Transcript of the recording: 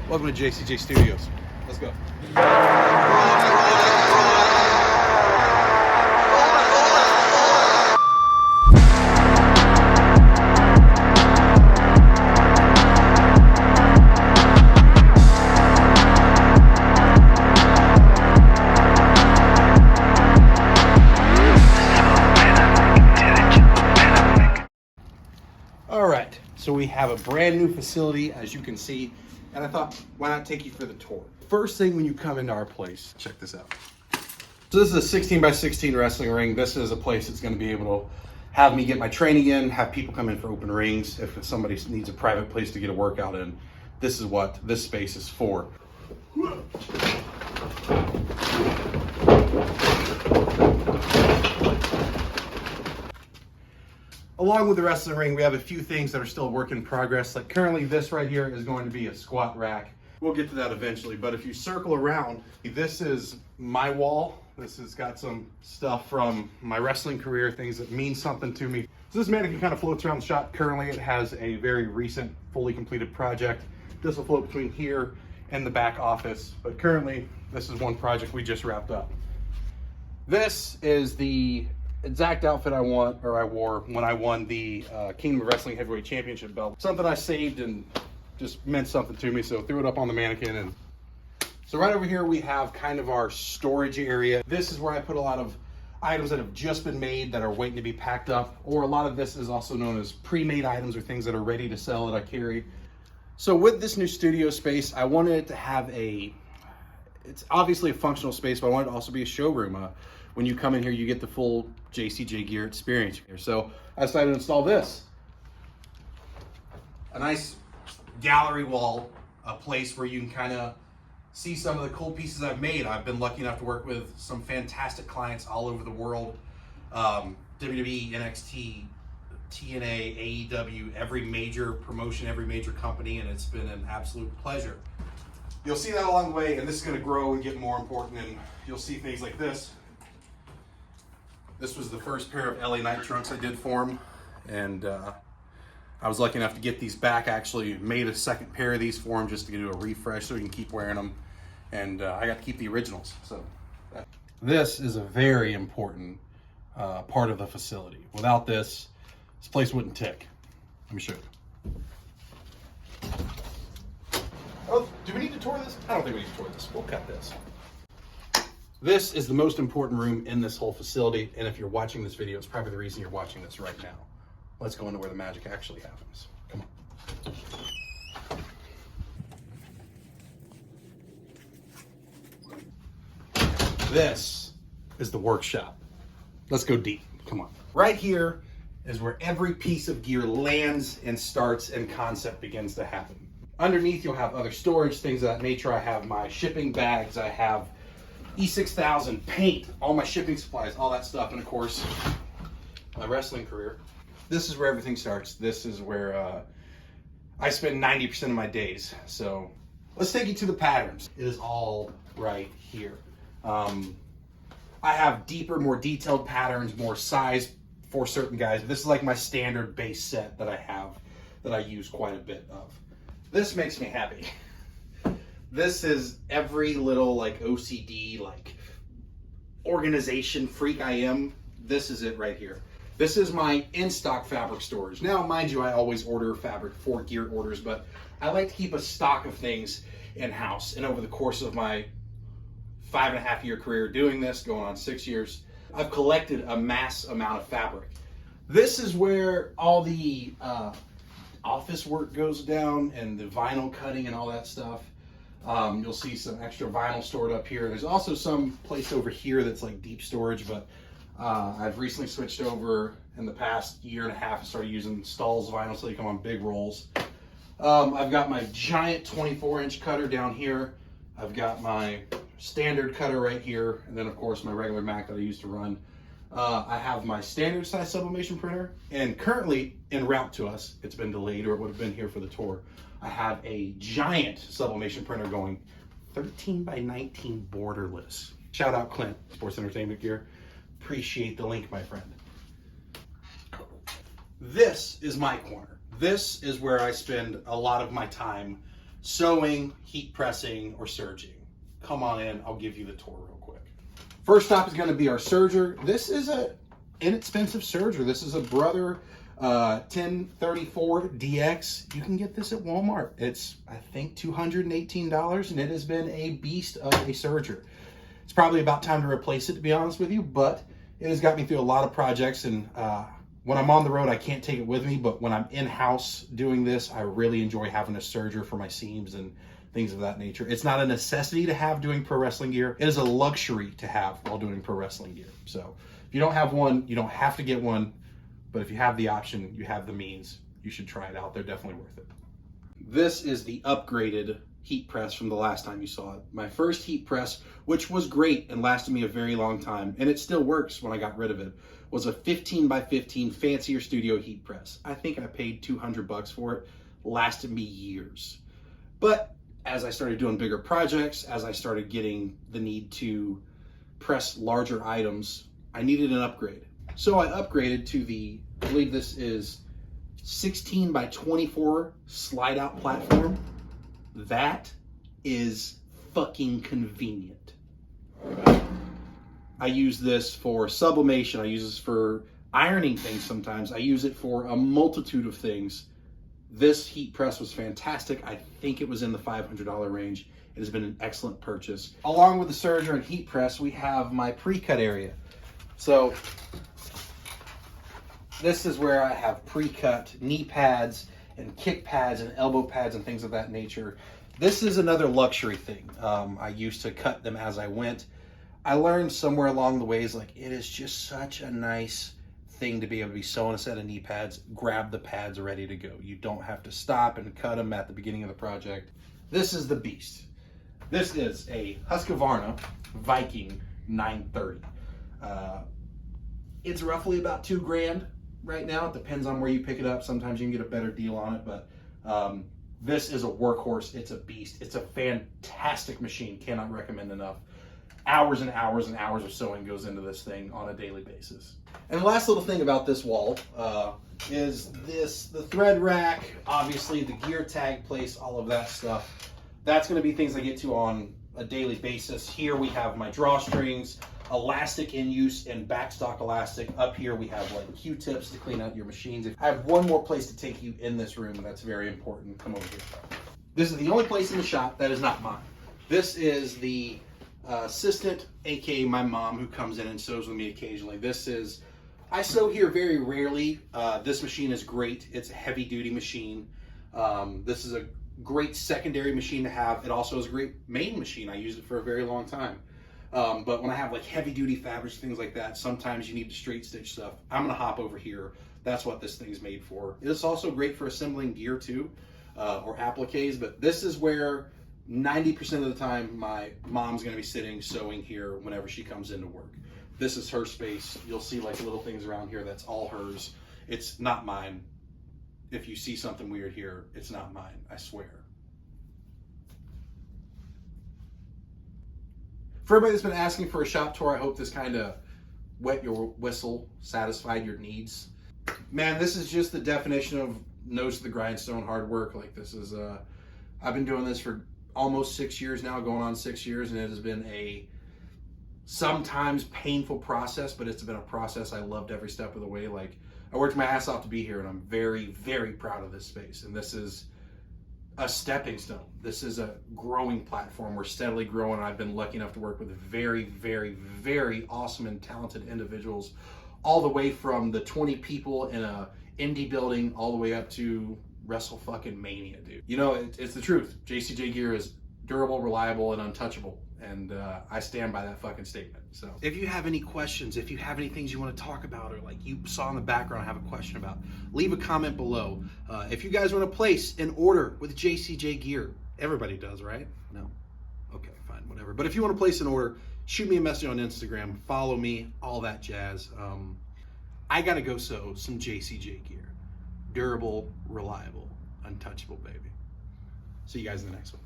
Welcome to JCJ Studios. Let's go. All right, so we have a brand new facility, as you can see, and I thought, why not take you for the tour? First thing when you come into our place, check this out. So this is a 16 by 16 wrestling ring. This is a place that's gonna be able to have me get my training in, have people come in for open rings. If somebody needs a private place to get a workout in, this is what this space is for. Along with the wrestling ring, we have a few things that are still a work in progress. Like currently this right here is going to be a squat rack. We'll get to that eventually, but if you circle around, this is my wall. This has got some stuff from my wrestling career, things that mean something to me. So this mannequin kind of floats around the shop. Currently it has a very recent, fully completed project. This will float between here and the back office, but currently this is one project we just wrapped up. This is the exact outfit I wore when I won the Kingdom of Wrestling Heavyweight Championship belt. Something I saved and just meant something to me, so threw it up on the mannequin. And so right over here we have kind of our storage area. This is where I put a lot of items that have just been made that are waiting to be packed up, or a lot of this is also known as pre-made items or things that are ready to sell that I carry. So with this new studio space, I wanted it to have it's obviously a functional space, but I wanted it to also be a showroom. When you come in here, you get the full JCJ gear experience here. So I decided to install this. A nice gallery wall, a place where you can kind of see some of the cool pieces I've made. I've been lucky enough to work with some fantastic clients all over the world. WWE, NXT, TNA, AEW, every major promotion, every major company, and it's been an absolute pleasure. You'll see that along the way, and this is gonna grow and get more important, and you'll see things like this. This was the first pair of LA Knight trunks I did for him, and I was lucky enough to get these back. Actually made a second pair of these for him just to do a refresh so he can keep wearing them, and I got to keep the originals. So this is a very important part of the facility. Without this place wouldn't tick. Let me show you. Oh, do we need to tour this? I don't think we need to tour this. We'll cut this. This is the most important room in this whole facility, and if you're watching this video, it's probably the reason you're watching this right now. Let's go into where the magic actually happens. Come on. This is the workshop. Let's go deep. Come on. Right here is where every piece of gear lands and starts and concept begins to happen. Underneath, you'll have other storage, things of that nature. I have my shipping bags. I have E6000 paint, all my shipping supplies, all that stuff, and of course, my wrestling career. This is where everything starts. This is where I spend 90% of my days. So let's take you to the patterns. It is all right here. I have deeper, more detailed patterns, more size for certain guys. This is like my standard base set that I have, that I use quite a bit of. This makes me happy. This is every little like OCD, like organization freak I am. This is it right here. This is my in-stock fabric storage. Now, mind you, I always order fabric for gear orders, but I like to keep a stock of things in-house. And over the course of my 5.5-year career doing this, going on 6 years, I've collected a mass amount of fabric. This is where all the office work goes down and the vinyl cutting and all that stuff. You'll see some extra vinyl stored up here. There's also some place over here that's like deep storage, but I've recently switched over in the past year and a half and started using Stahl's vinyl so they come on big rolls. I've got my giant 24-inch cutter down here. I've got my standard cutter right here, and then of course my regular Mac that I use to run. I have my standard size sublimation printer, and currently en route to us, it's been delayed or it would have been here for the tour, I have a giant sublimation printer going 13 by 19 borderless. Shout out Clint, Sports Entertainment Gear. Appreciate the link, my friend. This is my corner. This is where I spend a lot of my time sewing, heat pressing, or serging. Come on in, I'll give you the tour real quick. First stop is going to be our serger. This is an inexpensive serger. This is a Brother 1034 DX. You can get this at Walmart. It's, I think, $218, and it has been a beast of a serger. It's probably about time to replace it, to be honest with you, but it has got me through a lot of projects, and when I'm on the road, I can't take it with me, but when I'm in-house doing this, I really enjoy having a serger for my seams and things of that nature. It's not a necessity to have doing pro wrestling gear. It is a luxury to have while doing pro wrestling gear. So if you don't have one, you don't have to get one, but if you have the option, you have the means, you should try it out. They're definitely worth it. This is the upgraded heat press from the last time you saw it. My first heat press, which was great and lasted me a very long time, and it still works when I got rid of it, was a 15 by 15 fancier studio heat press. I think I paid $200 for it. Lasted me years. But as I started doing bigger projects, as I started getting the need to press larger items, I needed an upgrade. So I upgraded to the, I believe this is 16 by 24 slide out platform. That is fucking convenient. I use this for sublimation. I use this for ironing things sometimes. I use it for a multitude of things. This heat press was fantastic. I think it was in the $500 range. It has been an excellent purchase. Along with the serger and heat press, we have my pre-cut area. So this is where I have pre-cut knee pads and kick pads and elbow pads and things of that nature. This is another luxury thing. I used to cut them as I went. I learned somewhere along the ways, like, it is just such a nice thing to be able to be sewing a set of knee pads, grab the pads ready to go. You don't have to stop and cut them at the beginning of the project. This is the beast. This is a Husqvarna Viking 930. It's roughly about $2,000 right now. It depends on where you pick it up. Sometimes you can get a better deal on it, but this is a workhorse. It's a beast. It's a fantastic machine. Cannot recommend enough. Hours and hours and hours of sewing goes into this thing on a daily basis. And the last little thing about this wall is the thread rack, obviously the gear tag place, all of that stuff. That's going to be things I get to on a daily basis. Here we have my drawstrings, elastic in use, and backstock elastic. Up here we have like Q-tips to clean out your machines. I have one more place to take you in this room, and that's very important. Come over here. This is the only place in the shop that is not mine. This is the assistant, aka my mom, who comes in and sews with me occasionally. I sew here very rarely. This machine is great. It's a heavy duty machine. This is a great secondary machine to have. It also is a great main machine. I used it for a very long time. But when I have like heavy duty fabrics, things like that, sometimes you need to straight stitch stuff. I'm gonna hop over here. That's what this thing's made for. It's also great for assembling gear too, or appliques, but this is where 90% of the time my mom's gonna be sitting sewing here whenever she comes into work. This is her space. You'll see like little things around here, that's all hers. It's not mine. If you see something weird here, it's not mine, I swear. For everybody that's been asking for a shop tour, I hope this kind of wet your whistle, satisfied your needs. Man, this is just the definition of nose to the grindstone hard work. Like, this is, I've been doing this for almost 6 years now, going on 6 years, and it has been a sometimes painful process, but it's been a process I loved every step of the way. Like, I worked my ass off to be here, and I'm very, very proud of this space. And this is a stepping stone. This is a growing platform. We're steadily growing, and I've been lucky enough to work with very, very, very awesome and talented individuals, all the way from the 20 people in a indie building all the way up to Wrestle fucking Mania, dude. You know, it's the truth. JCJ Gear is durable, reliable, and untouchable. And I stand by that fucking statement. So if you have any questions, if you have any things you want to talk about, or like you saw in the background have a question about, leave a comment below. If you guys want to place an order with JCJ Gear, everybody does, right? No? Okay, fine, whatever. But if you want to place an order, shoot me a message on Instagram, follow me, all that jazz. I got to go sew some JCJ Gear. Durable, reliable, untouchable, baby. See you guys in the next one.